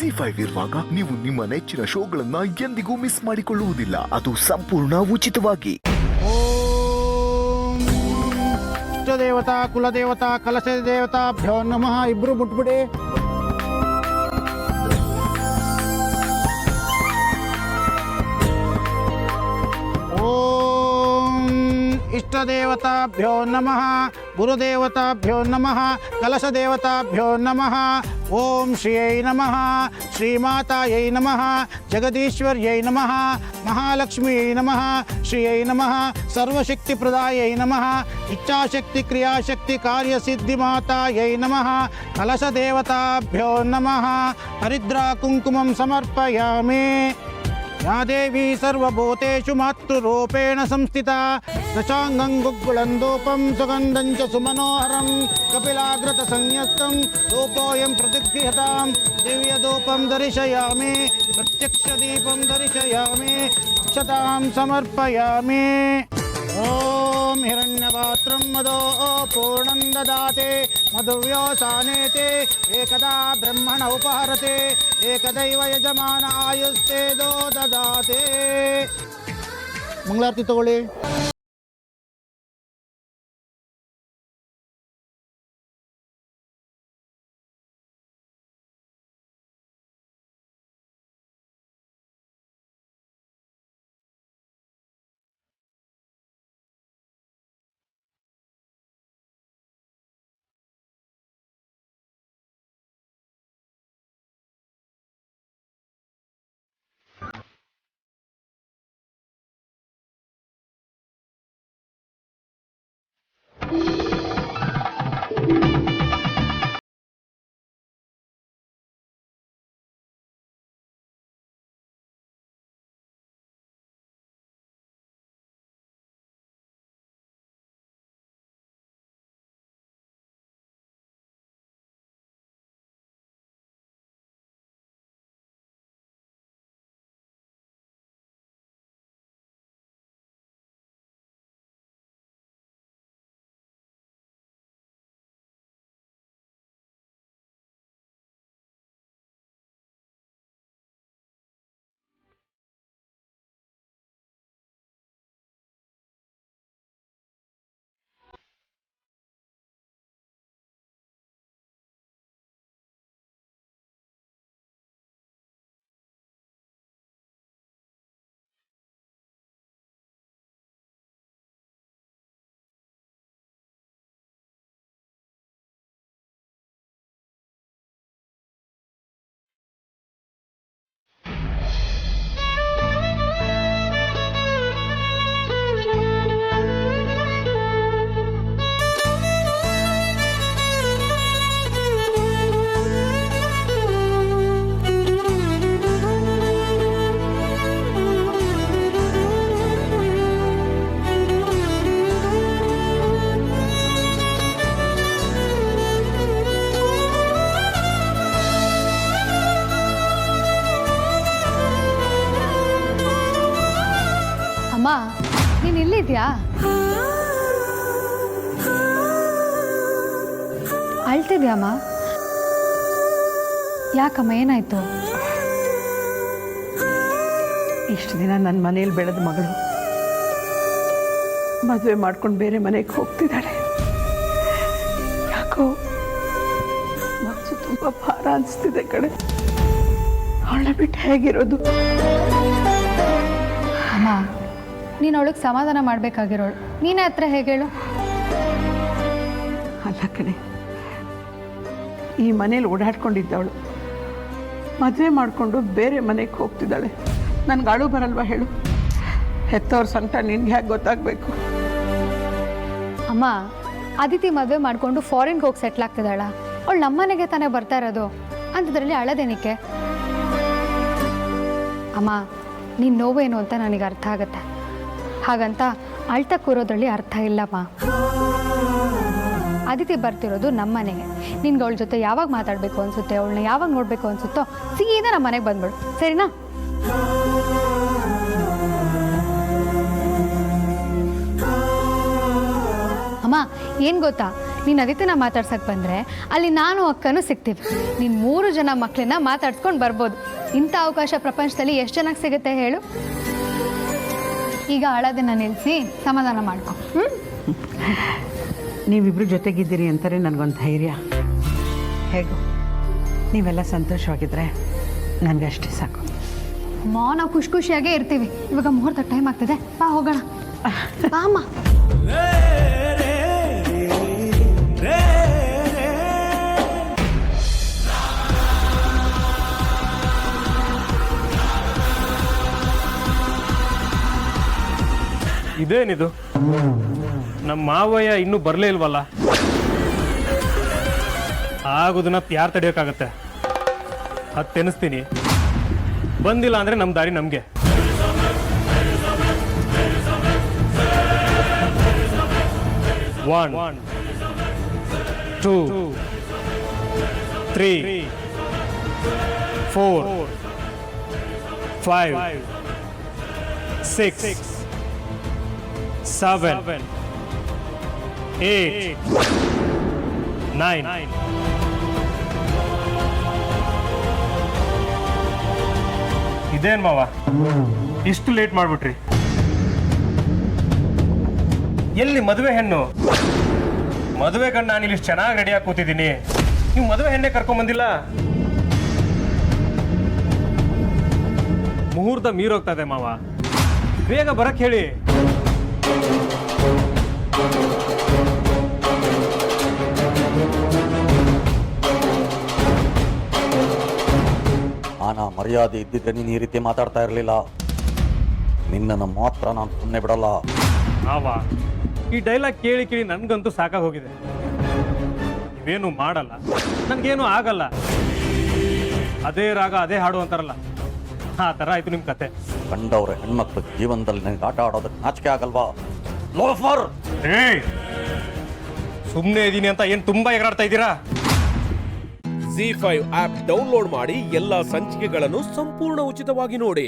ZEE5 ಇರುವಾಗ ನೀವು ನಿಮ್ಮ ನೆಚ್ಚಿನ ಶೋಗಳನ್ನ ಎಂದಿಗೂ ಮಿಸ್ ಮಾಡಿಕೊಳ್ಳುವುದಿಲ್ಲ. ಅದು ಸಂಪೂರ್ಣ ಉಚಿತವಾಗಿ. ಇಷ್ಟ ದೇವತಾ ಕುಲದೇವತಾ ಕಲಶ ದೇವತಾಭ್ಯೋ ನಮಃ. ಇಬ್ರು ಮುಟ್ಬಿಡಿ. इष्टदेवताभ्यो नमः. गुरुदेवताभ्यो नमः. कलशदेवताभ्यो नमः. ओम श्रीयै नमः. श्रीमातायै नमः. जगदीश्वर्यै नमः. महालक्ष्म्यै नमः. श्रीयै नमः. सर्वशक्तिप्रदायै नमः. इच्छाशक्ति क्रियाशक्ति कार्यसिद्धिमातायै नमः. कलशदेवताभ्यो नमः. हरिद्रा कुङ्कुमं समर्पयामि. या देवी सर्वभूतेषु मातृरूपेण संस्थिता दशांगं गुग्गुलन्दूपं सुगन्धं च सुमनोहरं कपिलाग्रतसंयुक्तं धूपोऽयं प्रतिगृह्यतां दिव्यधूपं दर्शयामि. प्रत्यक्षदीपं दर्शयामि. अक्षतां समर्पयामि. ओम हिरण्यपात्रं मदो पूर्णं ददाते मधुव्योसानेते एकदा ब्रह्मण उपहरते एकदैव यजमान आयुस्ते दो ददाते. मंगलारती तಗೊಳ್ಳಿ. ಅಮ್ಮ ನೀನು ಇಲ್ಲಿದ್ಯಾ? ಅಳ್ತಿದ್ಯಾಮ್ಮ? ಯಾಕಮ್ಮ ಏನಾಯ್ತು? ಇಷ್ಟು ದಿನ ನನ್ನ ಮನೇಲಿ ಬೆಳೆದ ಮಗಳು ಮದುವೆ ಮಾಡ್ಕೊಂಡು ಬೇರೆ ಮನೆಗೆ ಹೋಗ್ತಿದ್ದಾಳೆ. ಯಾಕೋ ಮನಸ್ಸು ತುಂಬ ಭಾರ ಅನಿಸ್ತಿದೆ ಕಡೆ. ಅವಳನ್ನ ಬಿಟ್ಟು ಹೇಗಿರೋದು? ಅಮ್ಮ ನೀನು ಅವಳಿಗೆ ಸಮಾಧಾನ ಮಾಡಬೇಕಾಗಿರೋಳು. ನೀನೇ ಹತ್ರ ಹೇಗೆ ಹೇಳು? ಅಲ್ಲ ಕಣೆ, ಈ ಮನೇಲಿ ಓಡಾಡ್ಕೊಂಡಿದ್ದವಳು ಮದುವೆ ಮಾಡಿಕೊಂಡು ಬೇರೆ ಮನೆಗೆ ಹೋಗ್ತಿದ್ದಾಳೆ. ನನಗೆ ಅಳು ಬರಲ್ವಾ ಹೇಳು? ಹೆತ್ತವ್ರ ಸಂಕಟ ನಿನ್ಗೆ ಹೇಗೆ ಗೊತ್ತಾಗಬೇಕು? ಅಮ್ಮ ಅದಿತಿ ಮದುವೆ ಮಾಡಿಕೊಂಡು ಫಾರಿನ್ಗೆ ಹೋಗಿ ಸೆಟ್ಲ್ ಆಗ್ತಿದ್ದಾಳ. ಅವಳು ನಮ್ಮನೆಗೆ ತಾನೇ ಬರ್ತಾ ಇರೋದು. ಅಂಥದ್ರಲ್ಲಿ ಅಳದೇನಿಕೆ? ಅಮ್ಮ ನಿನ್ನ ನೋವೇನು ಅಂತ ನನಗೆ ಅರ್ಥ ಆಗುತ್ತೆ. ಹಾಗಂತ ಅಳ್ತಾ ಕೂರೋದ್ರಲ್ಲಿ ಅರ್ಥ ಇಲ್ಲಮ್ಮ. ಅದಿತಿ ಬರ್ತಿರೋದು ನಮ್ಮನೆಗೆ. ನಿನ್ಗೆ ಅವಳ ಜೊತೆ ಯಾವಾಗ ಮಾತಾಡಬೇಕು ಅನಿಸುತ್ತೆ, ಅವಳನ್ನ ಯಾವಾಗ ನೋಡಬೇಕು ಅನಿಸುತ್ತೋ ಸೀದಾ ನಮ್ಮ ಮನೆಗೆ ಬಂದ್ಬಿಡು, ಸರಿನಾ? ಅಮ್ಮ ಏನು ಗೊತ್ತಾ, ನೀನು ಅದಿತಿನ ಮಾತಾಡ್ಸಕ್ಕೆ ಬಂದರೆ ಅಲ್ಲಿ ನಾನು ಅಕ್ಕನೂ ಸಿಗ್ತೀವಿ. ನೀನು 3 ಜನ ಮಕ್ಕಳನ್ನ ಮಾತಾಡ್ಸ್ಕೊಂಡು ಬರ್ಬೋದು. ಇಂಥ ಅವಕಾಶ ಪ್ರಪಂಚದಲ್ಲಿ ಎಷ್ಟು ಜನಕ್ಕೆ ಸಿಗುತ್ತೆ ಹೇಳು? ಈಗ ಅಳೋದನ್ನ ನಿಲ್ಲಿಸಿ ಸಮಾಧಾನ ಮಾಡ್ಕೊ. ನೀವಿಬ್ಬರು ಜೊತೆಗಿದ್ದೀರಿ ಅಂತಾರೆ ನನಗೊಂದು ಧೈರ್ಯ. ಹೇಗೋ ನೀವೆಲ್ಲ ಸಂತೋಷವಾಗಿದ್ದರೆ ನನಗಷ್ಟೇ ಸಾಕು. ನಾವು ಖುಷಿಯಾಗೇ ಇರ್ತೀವಿ. ಇವಾಗ ಮುಹೂರ್ತ ಟೈಮ್ ಆಗ್ತದೆ, ಬಾ ಹೋಗೋಣ. ಬಾ ಅಮ್ಮ. ಇದೇನಿದು, ನಮ್ಮ ಮಾವಯ್ಯ ಇನ್ನೂ ಬರಲೇ ಇಲ್ವಲ್ಲ? ಆಗೋದನ್ನ ಯಾರು ತಡೆಯೋಕ್ಕಾಗತ್ತೆ? ತೆನಿಸ್ತೀನಿ, ಬಂದಿಲ್ಲ ಅಂದ್ರೆ ನಮ್ಮ ದಾರಿ ನಮಗೆ. ಒನ್ 2 3 4 5 6 7 8 9. ಇದೇನ್ ಮಾವ, ಇಷ್ಟು ಲೇಟ್ ಮಾಡ್ಬಿಟ್ರಿ? ಎಲ್ಲಿ ಮದುವೆ ಹೆಣ್ಣು? ಮದುವೆ ಗಂಡ ನಾನು ಇಲ್ಲಿ ಚೆನ್ನಾಗಿ ರೆಡಿಯಾಗಿ ಕೂತಿದ್ದೀನಿ, ನೀವು ಮದುವೆ ಹೆಣ್ಣೆ ಕರ್ಕೊಂಡ್ ಬಂದಿಲ್ಲ. ಮುಹೂರ್ತ ಮೀರೋಗ್ತಾ ಇದೆ ಮಾವ, ಬೇಗ ಬರಕ್ ಹೇಳಿ. ಮಾನ ಮರ್ಯಾದೆ ಇದ್ದಿದ್ರೆ ನೀನು ಈ ರೀತಿ ಮಾತಾಡ್ತಾ ಇರಲಿಲ್ಲ. ನಿನ್ನನ್ನು ಮಾತ್ರ ನಾನು ಸುಮ್ಮನೆ ಬಿಡಲ್ಲ. ಮಾವ, ಈ ಡೈಲಾಗ್ ಕೇಳಿ ಕೇಳಿ ನನ್ಗಂತೂ ಸಾಕಾಗಿ ಹೋಗಿದೆ. ಇವೇನು ಮಾಡಲ್ಲ, ನನ್ಗೇನು ಆಗಲ್ಲ, ಅದೇ ರಾಗ ಅದೇ ಹಾಡು ಅಂತಾರಲ್ಲ, ಆ ಥರ ಆಯ್ತು ನಿಮ್ಮ ಕತೆ. ಕಂಡವ್ರ ಹೆಣ್ಮಕ್ಳು ಜೀವನದಲ್ಲಿ ನನಗೆ ಆಟ ಆಡೋದಕ್ಕೆ ನಾಚಿಕೆ ಆಗಲ್ವಾ? ಲೋಫರ್! ಸುಮ್ಮನೆ ಇದೀನಿ ಅಂತ ಏನು ತುಂಬಾ ಎಗರಾಡ್ತಾ ಇದ್ದೀರಾ? ZEE5 ಆಪ್ ಡೌನ್ಲೋಡ್ ಮಾಡಿ ಎಲ್ಲಾ ಸಂಚಿಕೆಗಳನ್ನು ಸಂಪೂರ್ಣ ಉಚಿತವಾಗಿ ನೋಡಿ.